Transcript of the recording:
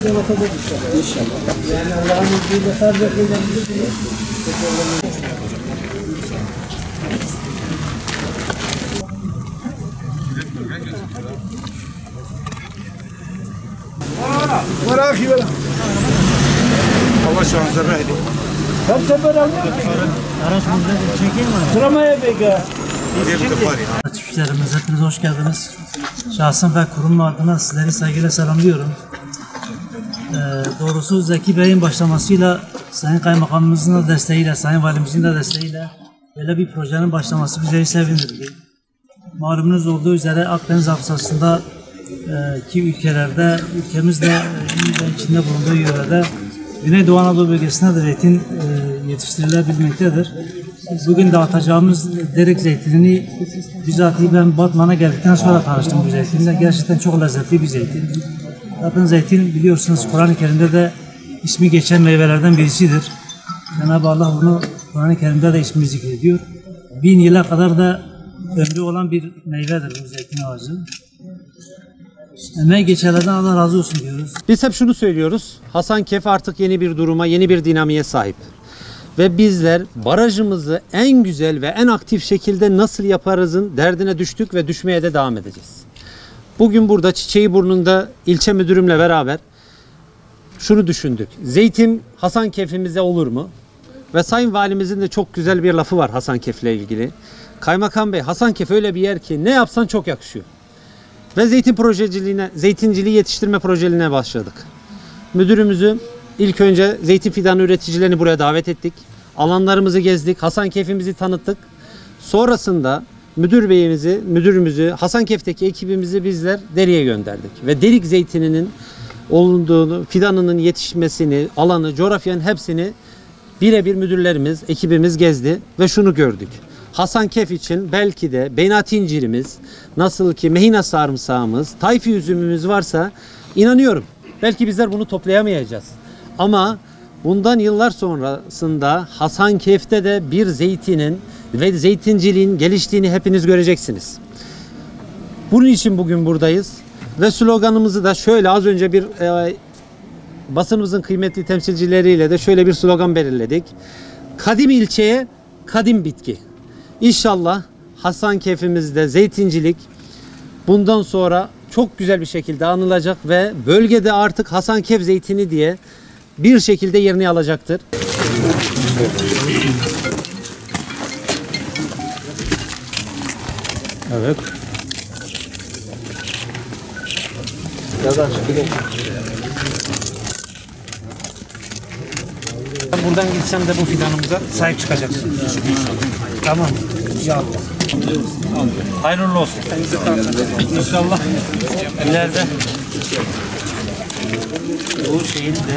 Yani Allah'ın izniyle sadece وراكي ولا الله شلون زبايني Kaç sefer aldın? Araç burada çekeyim mi? Sıramaya bekle. Çiftçilerimiz hepiniz hoş geldiniz. Şahsım ve kurum adına sizleri saygıyla selamlıyorum. Doğrusu Zeki Bey'in başlamasıyla, Sayın Kaymakamımızın da desteğiyle, Sayın Valimizin de desteğiyle böyle bir projenin başlaması bizleri sevindirdi. Malumunuz olduğu üzere Akdeniz Havzası'nda ki ülkelerde, ülkemizde içinde bulunduğu yörede Güneydoğu Anadolu bölgesinde de zeytin yetiştirilebilmektedir. Bugün dağıtacağımız Derik zeytinini bizatihi ben Batman'a geldikten sonra tanıştım bu zeytinle. Gerçekten çok lezzetli bir zeytin. Zaten zeytin biliyorsunuz Kur'an-ı Kerim'de de ismi geçen meyvelerden birisidir. Cenab-ı Allah bunu Kur'an-ı Kerim'de de ismini zikrediyor. 1000 yıla kadar da ömrü olan bir meyvedir bu zeytin ağacı. Emeği geçenlerden Allah razı olsun diyoruz. Biz hep şunu söylüyoruz. Hasankeyf artık yeni bir duruma, yeni bir dinamiğe sahip. Ve bizler barajımızı en güzel ve en aktif şekilde nasıl yaparızın derdine düştük ve düşmeye de devam edeceğiz. Bugün burada Çiçeğiburnu'nda ilçe müdürümle beraber şunu düşündük. Zeytin Hasankeyf'imize olur mu? Ve Sayın Valimizin de çok güzel bir lafı var Hasankeyf'le ilgili. Kaymakam Bey, Hasankeyf öyle bir yer ki ne yapsan çok yakışıyor. Ve zeytinciliği yetiştirme projeliğine başladık. Müdürümüzü ilk önce zeytin fidanı üreticilerini buraya davet ettik. Alanlarımızı gezdik, Hasankeyf'imizi tanıttık. Sonrasında müdürümüzü, Hasankeyf'teki ekibimizi bizler Derik'e gönderdik. Ve Derik zeytininin olunduğunu, fidanının yetişmesini, alanı, coğrafyanın hepsini birebir müdürlerimiz, ekibimiz gezdi ve şunu gördük. Hasankeyf için belki de Beynati incirimiz, nasıl ki Mehina sarımsağımız, Tayfi üzümümüz varsa inanıyorum. Belki bizler bunu toplayamayacağız. Ama bundan yıllar sonrasında Hasankeyf'te de bir zeytinin ve zeytinciliğin geliştiğini hepiniz göreceksiniz. Bunun için bugün buradayız. Ve sloganımızı da şöyle az önce bir basınımızın kıymetli temsilcileriyle de şöyle bir slogan belirledik. Kadim ilçeye kadim bitki. İnşallah Hasankeyf'imizde zeytincilik bundan sonra çok güzel bir şekilde anılacak ve bölgede artık Hasankeyf zeytini diye bir şekilde yerini alacaktır. Evet. Buradan gitsem de bu fidanımıza sahip çıkacaksın. Tamam. İnşallah. Hayırlı olsun. İnşallah. İleride bu şeyin de